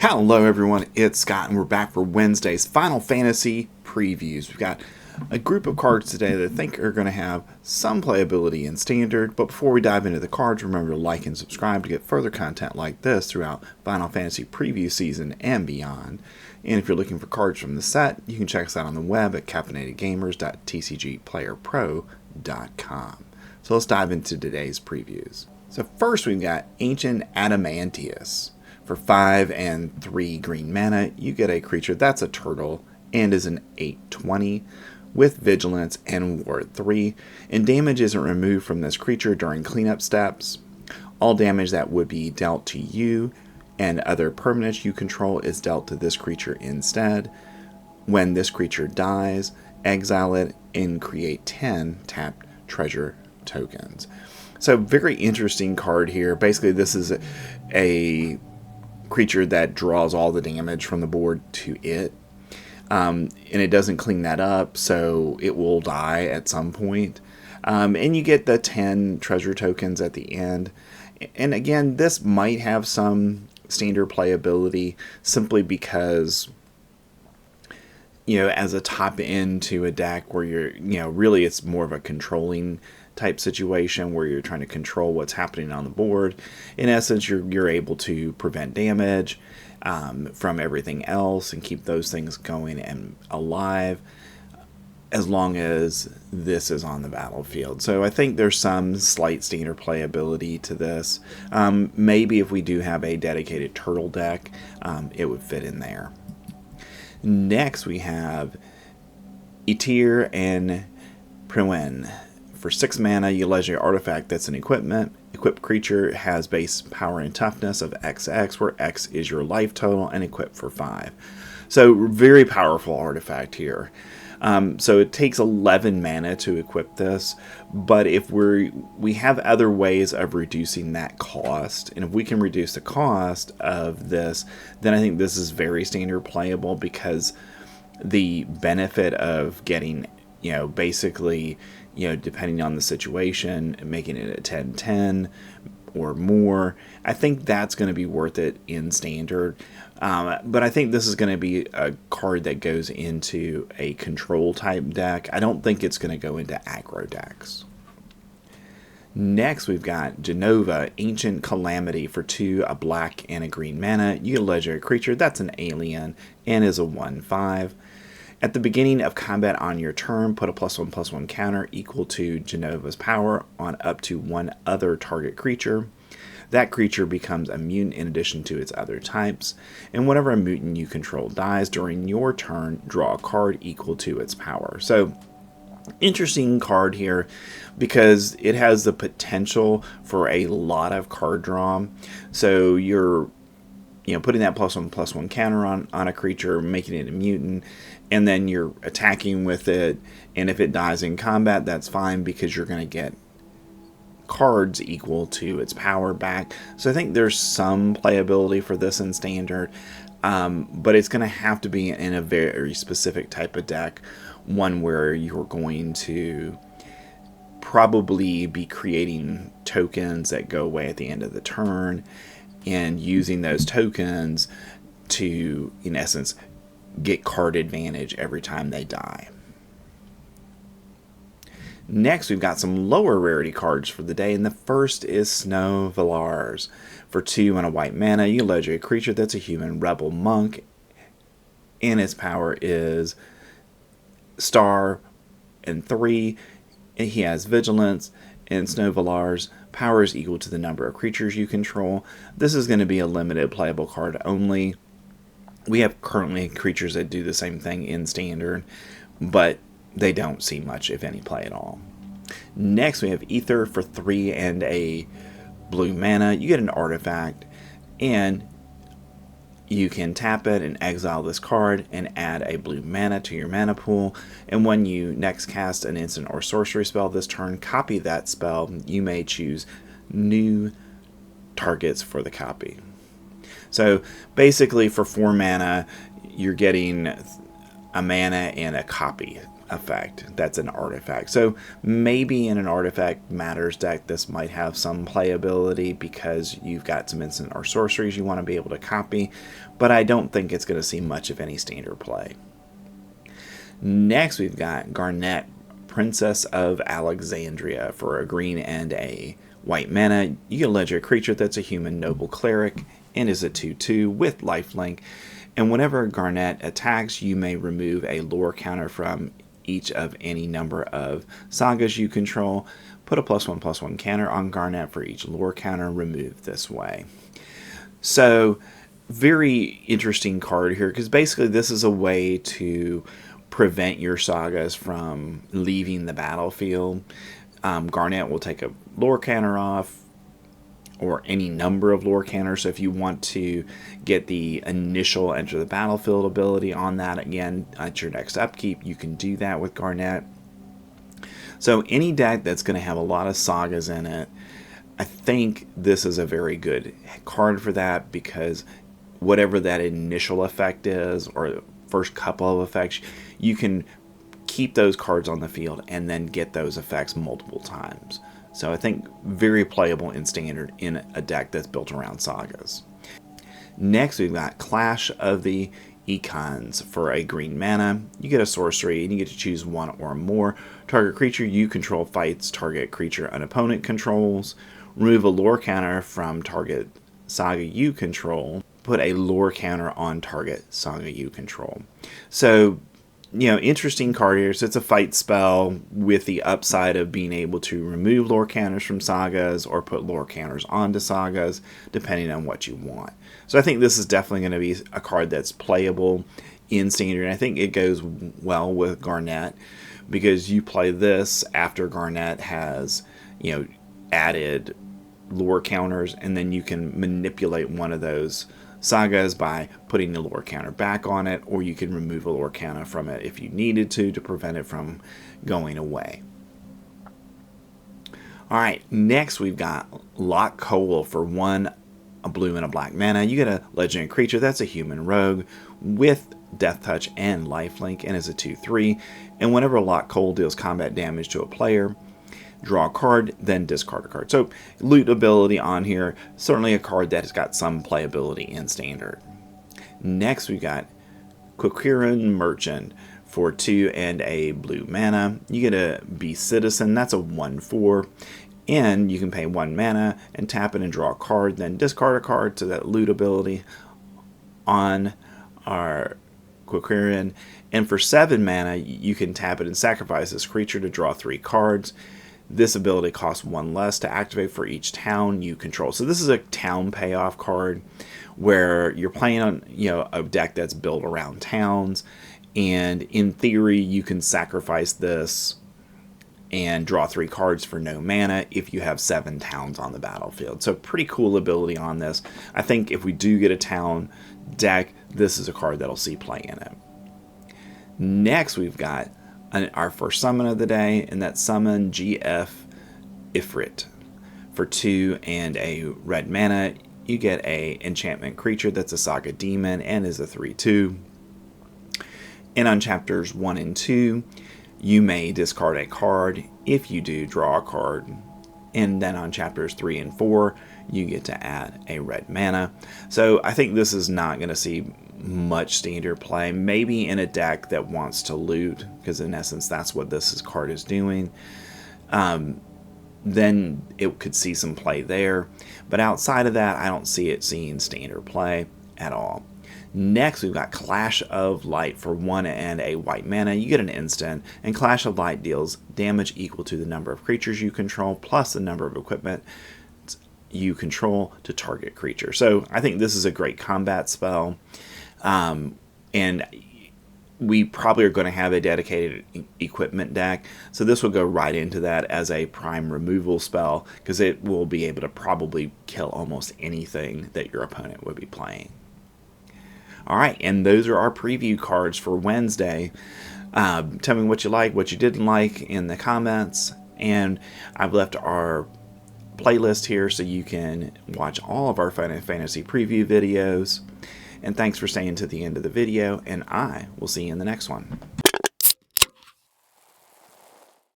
Hello everyone, it's Scott and we're back for Wednesday's Final Fantasy previews. We've got a group of cards today that I think are going to have some playability in Standard, but before we dive into the cards, remember to like and subscribe to get further content like this throughout Final Fantasy preview season and beyond. And if you're looking for cards from the set, you can check us out on the web at caffeinatedgamers.tcgplayerpro.com. So let's dive into today's previews. So first we've got Ancient Adamantius. For 5 and 3 green mana, you get a creature that's a turtle and is an 8/20 with Vigilance and Ward 3, and damage isn't removed from this creature during cleanup steps. All damage that would be dealt to you and other permanents you control is dealt to this creature instead. When this creature dies, exile it and create 10 tapped treasure tokens. So very interesting card here. Basically this is a creature that draws all the damage from the board to it, and it doesn't clean that up, so it will die at some point. And you get the 10 treasure tokens at the end. And again, this might have some standard playability simply because, as a top end to a deck where you're, really it's more of a controlling type situation where you're trying to control what's happening on the board. In essence, you're able to prevent damage from everything else and keep those things going and alive as long as this is on the battlefield. So I think there's some slight standard playability to this. Maybe if we do have a dedicated turtle deck, it would fit in there. Next we have Etir and Priwen. For 6 mana, you legendary artifact that's an equipment. Equipped creature has base power and toughness of XX, where X is your life total, and equipped for 5. So very powerful artifact here. So it takes 11 mana to equip this, but if we have other ways of reducing that cost, and if we can reduce the cost of this, then I think this is very standard playable, because the benefit of getting, basically, depending on the situation, making it a 10/10 or more, I think that's going to be worth it in Standard. But I think this is going to be a card that goes into a control type deck. I don't think it's going to go into aggro decks. Next, we've got Jenova, Ancient Calamity. For 2, a black and a green mana. You get a legendary creature that's an alien and is a 1/5. At the beginning of combat on your turn, put a +1/+1 counter equal to Jenova's power on up to one other target creature. That creature becomes a mutant in addition to its other types, and whenever a mutant you control dies during your turn, draw a card equal to its power. So, interesting card here because it has the potential for a lot of card draw. So you're putting that +1/+1 counter on a creature, making it a mutant, and then you're attacking with it, and if it dies in combat, that's fine because you're going to get cards equal to its power back. So I think there's some playability for this in Standard, but it's going to have to be in a very specific type of deck, one where you're going to probably be creating tokens that go away at the end of the turn, and using those tokens to, in essence, get card advantage every time they die. Next, we've got some lower rarity cards for the day, and the first is Snow Villars. For 2 and a white mana, you legendary creature that's a human rebel monk, and its power is star and 3, and he has vigilance, and Snow Villars power is equal to the number of creatures you control. This is going to be a limited playable card only. We have currently creatures that do the same thing in Standard, but they don't see much, if any, play at all. Next, we have Ether. For 3 and a blue mana. You get an artifact, and you can tap it and exile this card and add a blue mana to your mana pool. And when you next cast an instant or sorcery spell this turn, copy that spell. You may choose new targets for the copy. So basically for 4 mana, you're getting a mana and a copy effect that's an artifact. So maybe in an artifact matters deck this might have some playability because you've got some instant or sorceries you want to be able to copy, but I don't think it's going to see much of any standard play. Next we've got Garnet, Princess of Alexandria. For a green and a white mana, you can legendary creature that's a human noble cleric and is a 2/2 with lifelink, and whenever Garnet attacks you may remove a lore counter from each of any number of sagas you control. Put a +1/+1 counter on Garnet for each lore counter removed this way. So very interesting card here, because basically this is a way to prevent your sagas from leaving the battlefield. Garnet will take a lore counter off, or any number of lore counters. So if you want to get the initial enter the battlefield ability on that again at your next upkeep, you can do that with Garnet. So any deck that's going to have a lot of sagas in it, I think this is a very good card for that, because whatever that initial effect is, or the first couple of effects, you can keep those cards on the field and then get those effects multiple times. So I think very playable in standard in a deck that's built around sagas. Next we've got Clash of the Econs. For a green mana, you get a sorcery and you get to choose one or more. Target creature you control fights target creature an opponent controls. Remove a lore counter from target saga you control. Put a lore counter on target saga you control. So, you know, interesting card here. So it's a fight spell with the upside of being able to remove lore counters from sagas or put lore counters onto sagas, depending on what you want. So I think this is definitely going to be a card that's playable in standard. And I think it goes well with Garnet, because you play this after Garnet has, you know, added lore counters, and then you can manipulate one of those sagas by putting the lore counter back on it, or you can remove a lore counter from it if you needed to prevent it from going away. Alright, next we've got Lock Cole. For one, a blue and a black mana, you get a legendary creature that's a human rogue with Death Touch and lifelink, and is a 2/3, and whenever Lock Cole deals combat damage to a player, draw a card, then discard a card. So loot ability on here, certainly a card that has got some playability in standard. Next we've got Quirion Merchant. For 2 and a blue mana, you get a Beast Citizen, that's a 1/4, and you can pay 1 mana and tap it and draw a card, then discard a card to that loot ability on our Quirion. And for 7 mana, you can tap it and sacrifice this creature to draw 3 cards. This ability costs 1 less to activate for each town you control. So this is a town payoff card where you're playing on, you know, a deck that's built around towns, and in theory you can sacrifice this and draw 3 cards for no mana if you have 7 towns on the battlefield. So pretty cool ability on this. I think if we do get a town deck, this is a card that'll see play in it. Next we've got our first summon of the day, and that's Summon GF Ifrit. For 2 and a red mana, you get a enchantment creature that's a Saga Demon and is a 3/2. And on chapters 1 and 2, you may discard a card. If you do, draw a card. And then on chapters 3 and 4, you get to add a red mana. So I think this is not going to see much standard play. Maybe in a deck that wants to loot, because in essence that's what this card is doing. Then it could see some play there. But outside of that, I don't see it seeing standard play at all. Next, we've got Clash of Light. For 1 and a white mana, you get an instant, and Clash of Light deals damage equal to the number of creatures you control plus the number of equipment you control to target creature. So I think this is a great combat spell, and we probably are going to have a dedicated equipment deck, so this will go right into that as a prime removal spell, because it will be able to probably kill almost anything that your opponent would be playing. Alright, and those are our preview cards for Wednesday. Tell me what you like, what you didn't like in the comments, and I've left our playlist here so you can watch all of our Final Fantasy preview videos. And thanks for staying to the end of the video, and I will see you in the next one.